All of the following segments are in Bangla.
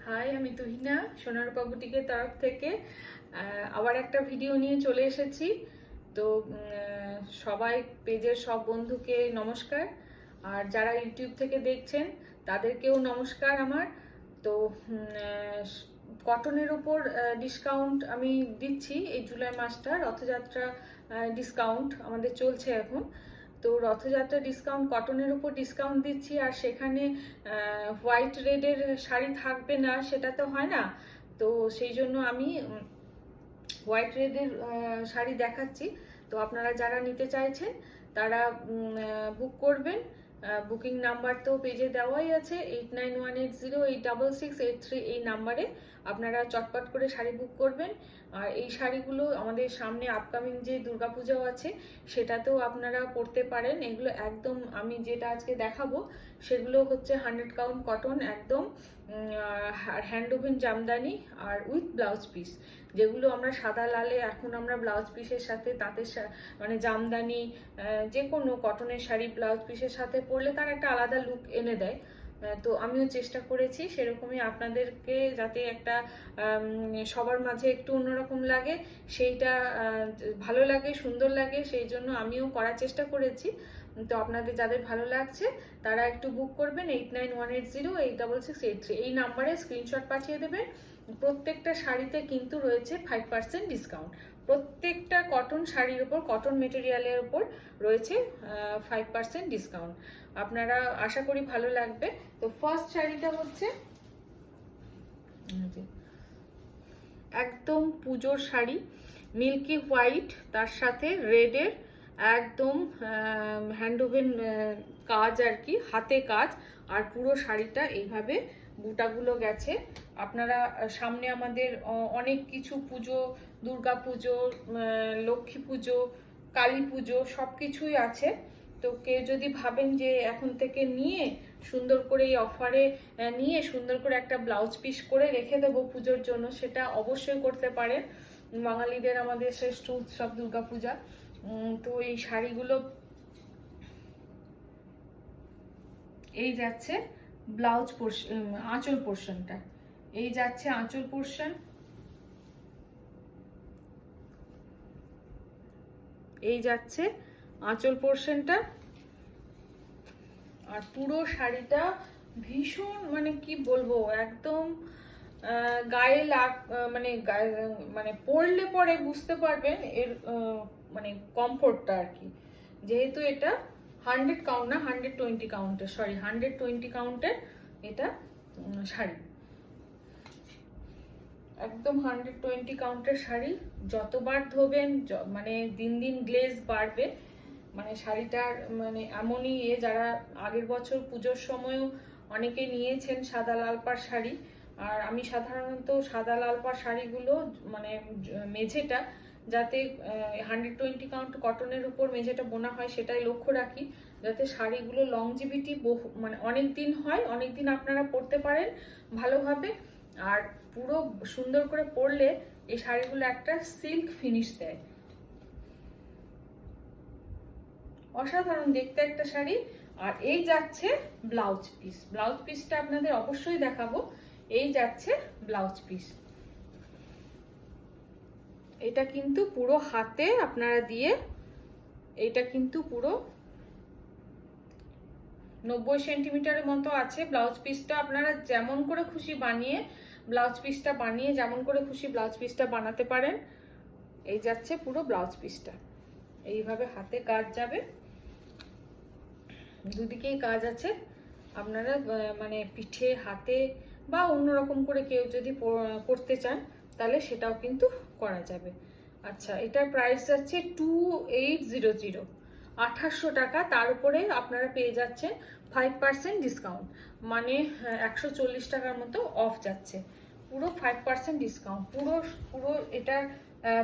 হাই, আমি তুহিনা সোনারূপা বুটিকের তরফ থেকে আবার একটা ভিডিও নিয়ে চলে এসেছি। তো সবাই পেজের সব বন্ধুকে নমস্কার, আর যারা ইউটিউব থেকে দেখছেন তাদেরকেও নমস্কার আমার। তো কটনের উপর ডিসকাউন্ট আমি দিচ্ছি। এই জুলাই মাসটা রথযাত্রা ডিসকাউন্ট আমাদের চলছে এখন। তো রথযাত্রা ডিসকাউন্ট, কটনের উপর ডিসকাউন্ট দিচ্ছি, আর সেখানে হোয়াইট রেডের শাড়ি থাকবে না সেটা তো হয় না। তো সেই জন্য আমি হোয়াইট রেডের শাড়ি দেখাচ্ছি। তো আপনারা যারা নিতে চাইছেন তারা বুক করবেন। বুকিং নাম্বার তো পেজে দেওয়াই আছে, 8918086683। এই নাম্বারে আপনারা চটপট করে শাড়ি বুক করবেন। আর এই শাড়িগুলো আমাদের সামনে আপকামিং যে দুর্গাপূজাও আছে সেটাতেও আপনারা পরতে পারেন। এগুলো একদম, আমি যেটা আজকে দেখাবো সেগুলো হচ্ছে 100 কাউন্ট কটন, একদম হ্যান্ড ওভেন জামদানি আর উইথ ব্লাউজ পিস। যেগুলো আমরা সাদা লালে এখন আমরা ব্লাউজ পিসের সাথে তাঁতের মানে জামদানি যে কোনো কটনের শাড়ি ব্লাউজ পিসের সাথে পরলে তার একটা আলাদা লুক এনে দেয়। তো আমিও চেষ্টা করেছি সেরকমই আপনাদেরকে, যাতে একটা সবার মাঝে একটু অন্যরকম লাগে, সেইটা ভালো লাগে, সুন্দর লাগে, সেই জন্য আমিও করার চেষ্টা করেছি। তো আপনাদের যাদের ভালো লাগছে তারা একটু বুক করবেন 8918086683। এই নাম্বারে স্ক্রিনশট পাঠিয়ে দেবেন। প্রত্যেকটা শাড়িতে কিন্তু রয়েছে 5% ডিসকাউন্ট। প্রত্যেকটা কটন শাড়ির উপর, কটন মেটেরিয়ালের উপর রয়েছে 5% ডিসকাউন্ট। আপনারা আশা করি ভালো লাগবে। তো ফার্স্ট শাড়িটা হচ্ছে একদম পুজোর শাড়ি, মিল্কি হোয়াইট, তার সাথে রেডের একদম হ্যান্ড ওভেন কাজ আর কি, হাতে কাজ। আর পুরো শাড়িটা এইভাবে বুটাগুলো গেছে। আপনারা সামনে আমাদের অনেক কিছু পুজো, দুর্গা পুজো, লক্ষ্মী পুজো, কালী পুজো সব কিছুই আছে। তো কেউ যদি ভাবেন যে এখন থেকে নিয়ে সুন্দর করে এই অফারে নিয়ে সুন্দর করে একটা ব্লাউজ পিস করে রেখে দেবো পুজোর জন্য, সেটা অবশ্যই করতে পারেন। বাঙালিদের আমাদের শ্রেষ্ঠ উৎসব দুর্গাপূজা। তো এই শাড়িগুলো এই যাচ্ছে ব্লাউজ পোর্শন, আঁচল পোর্শনটা এই যাচ্ছে আঁচল পোর্শন, এই যাচ্ছে আঁচল পোর্শনটা। আর পুরো শাড়িটা ভীষণ, মানে কি বলবো, একদম গায়ে মানে মানে পরলে পরে বুঝতে পারবেন এর মানে কমফোর্টটা আর কি। যেহেতু এটা 100 কাউন্ট না, 120 কাউন্টের, সরি 120 কাউন্টের এটা শাড়ি, একদম 120 কাউন্টের শাড়ি। যতবার ধোবেন মানে দিন দিন গ্লেজ বাড়বে। মানে শাড়িটার মানে এমনই যারা আগের বছর পুজোর সময়ও অনেকে নিয়েছেন সাদা লাল পাড় শাড়ি। আর আমি সাধারণত সাদা লাল পাড় শাড়িগুলো মানে মেঝেটা যাতে 120 কাউন্ট কটনের উপর মেঝেটা বোনা হয় সেটাই লক্ষ্য রাখি, যাতে শাড়িগুলো লংজিভিটি মানে অনেক দিন হয়, অনেক দিন আপনারা পরতে পারেন ভালোভাবে। আর পুরো সুন্দর করে পরলে এই শাড়িগুলো একটা সিল্ক ফিনিশ দেয়। অসাধারণ দেখতে একটা শাড়ি। আর এই যাচ্ছে ব্লাউজ পিস, ব্লাউজ পিসটা আপনাদের অবশ্যই দেখাবো। এই যাচ্ছে ব্লাউজ পিস, এটা কিন্তু পুরো হাতে আপনারা দিয়ে, এটা কিন্তু পুরো 90 সেন্টিমিটারের মতো আছে ব্লাউজ পিসটা। আপনারা যেমন করে খুশি বানিয়ে ব্লাউজ পিসটা বানিয়ে যেমন করে খুশি ব্লাউজ পিসটা বানাতে পারেন। এই যাচ্ছে পুরো ব্লাউজ পিসটা, এইভাবে হাতে কাজ যাবে, দুদিকেই কাজ আছে। আপনারা মানে পিঠে, হাতে বা অন্যরকম করে কেউ যদি করতে চান তাহলে সেটাও কিন্তু করা যাবে। আচ্ছা, এটার প্রাইস যাচ্ছে 2800, 2800 টাকা। তার উপরে আপনারা পেয়ে যাচ্ছেন 5% ডিসকাউন্ট, মানে 140 টাকার মতো অফ যাচ্ছে। পুরো 5% ডিসকাউন্ট। পুরো পুরো এটার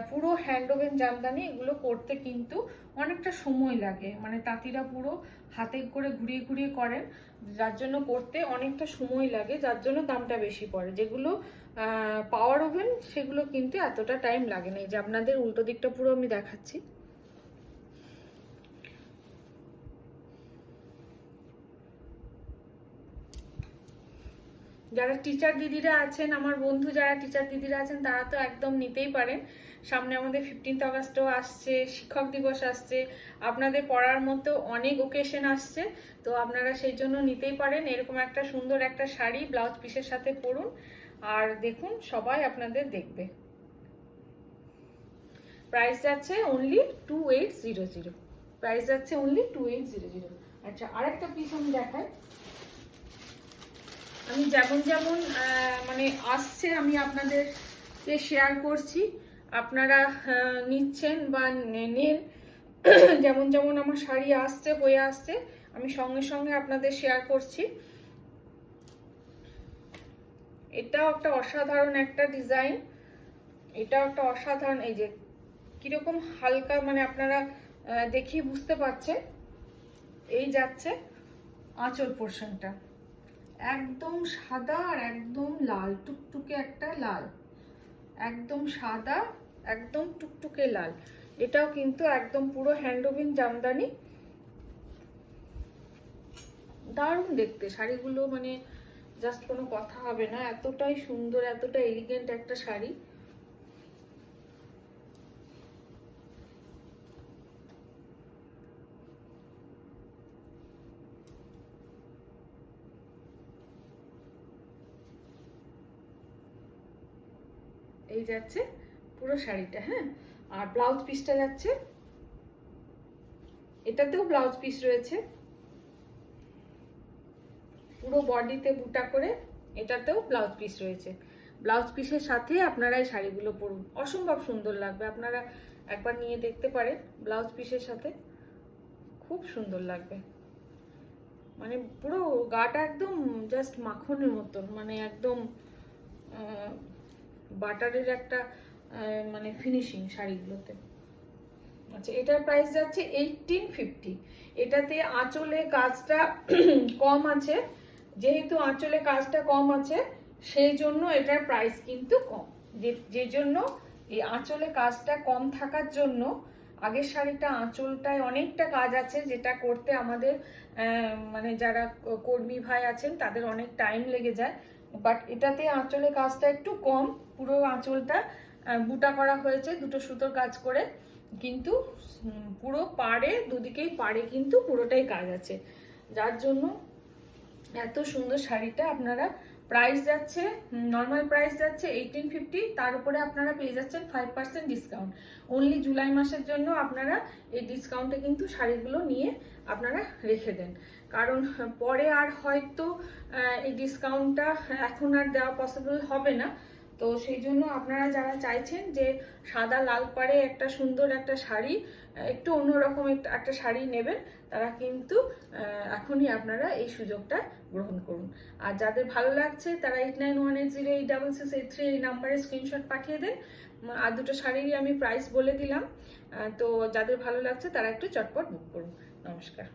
পুরো হ্যান্ড ওভেন জামদানি। এগুলো করতে কিন্তু অনেকটা সময় লাগে, মানে তাঁতিরা পুরো হাতে করে ঘুরিয়ে ঘুরিয়ে করেন, যার জন্য করতে অনেকটা সময় লাগে, যার জন্য দামটা বেশি পড়ে। যেগুলো পাওয়ার ওভেন সেগুলো কিন্তু এতটা টাইম লাগে না। এই যে আপনাদের উল্টো দিকটা পুরো আমি দেখাচ্ছি। যারা টিচার দিদিরা আছেন, আমার বন্ধু যারা টিচার দিদিরা আছেন, তারা তো একদম নিতেই পারেন। সামনে আমাদের 15th আগস্টও আসছে, শিক্ষক দিবস আসছে, আপনাদের পড়ার মতো অনেক ওকেশন আসছে, তো আপনারা সেই জন্য নিতেই পারেন। এরকম একটা সুন্দর একটা শাড়ি ব্লাউজ পিসের সাথে পরুন, আর দেখুন সবাই আপনাদের দেখবে। প্রাইস যাচ্ছে অনলি 2800। প্রাইস যাচ্ছে অনলি 2800। আচ্ছা, আরেকটা পিস আমি দেখাই। আমি যেমন যেমন মানে আসছে আমি আপনাদেরকে শেয়ার করছি, আপনারা নিচ্ছেন বা নেন। যেমন যেমন আমার শাড়ি আসছে হয়ে আসছে, আমি সঙ্গে সঙ্গে আপনাদের শেয়ার করছি। এটাও একটা অসাধারণ একটা ডিজাইন, এটাও একটা অসাধারণ। এই যে কিরকম হালকা, মানে আপনারা দেখি বুঝতে পারছেন। এই যাচ্ছে আঁচল পোর্শনটা, একদম সাদা আর একদম লাল টুকটুকে একটা লাল, একদম সাদা একদম টুকটুকে লাল। এটাও কিন্তু একদম পুরো হ্যান্ডওভিং জামদানি, দারুণ দেখতে শাড়িগুলো, মানে জাস্ট কোনো কথা হবে না, এতটাই সুন্দর, এতটা এলিগেন্ট একটা শাড়ি। এই যাচ্ছে পুরো শাড়িটা, হ্যাঁ। আর ব্লাউজ পিসটা যাচ্ছে, এটাতেও ব্লাউজ পিস রয়েছে পুরো বডিতে বুটা করে, এটাতেও ব্লাউজ পিস রয়েছে। ব্লাউজ পিসের সাথে আপনারা এই শাড়িগুলো পরুন, অসম্ভব সুন্দর লাগবে। আপনারা একবার নিয়ে দেখতে পারেন, ব্লাউজ পিসের সাথে খুব সুন্দর লাগবে। মানে পুরো গাটা একদম জাস্ট মাখনের মতন, মানে একদম বাটারের একটা মানে ফিনিশিং শাড়িগুলোতে। আচ্ছা, এটার প্রাইস যাচ্ছে 1850। এটাতে আঁচলে কাজটা কম আছে, যেহেতু আঁচলে কাজটা কম আছে সেই জন্য এটার প্রাইস কিন্তু কম। যে জন্য এই আঁচলে কাজটা কম থাকার জন্য, আগের শাড়িটা আঁচলটায় অনেকটা কাজ আছে, যেটা করতে আমাদের মানে যারা কর্মী ভাই আছেন তাদের অনেক টাইম লেগে যায়। বাট এটাতে আঁচলে কাজটা একটু কম, পুরো আঁচলটা বুটা করা হয়েছে দুটো সুতোর কাজ করে, কিন্তু পুরো পাড়ে, দুদিকেই পাড়ে কিন্তু পুরোটাই কাজ আছে, যার জন্য এত সুন্দর শাড়িটা। আপনারা প্রাইস যাচ্ছে, নর্মাল প্রাইস যাচ্ছে 1850, তার উপরে আপনারা পেয়ে যাচ্ছেন 5% ডিসকাউন্ট। অনলি জুলাই মাসের জন্য আপনারা এই ডিসকাউন্টে কিন্তু শাড়িগুলো নিয়ে আপনারা রেখে দেন, কারণ পরে আর হয়তো এই ডিসকাউন্টটা এখন আর দেওয়া পসিবল হবে না। তো সেই জন্য আপনারা যারা চাইছেন যে সাদা লাল পাড়ে একটা সুন্দর একটা শাড়ি, একটু অন্যরকম একটা শাড়ি নেবেন, তারা কিন্তু এখনই আপনারা এই সুযোগটা গ্রহণ করুন। আর যাদের ভালো লাগছে তারা 8918086683 এই নাম্বারে স্ক্রিনশট পাঠিয়ে দেন। আর দুটো শাড়িরই আমি প্রাইস বলে দিলাম। তো যাদের ভালো লাগছে তারা একটু চটপট বুক করুন। নমস্কার।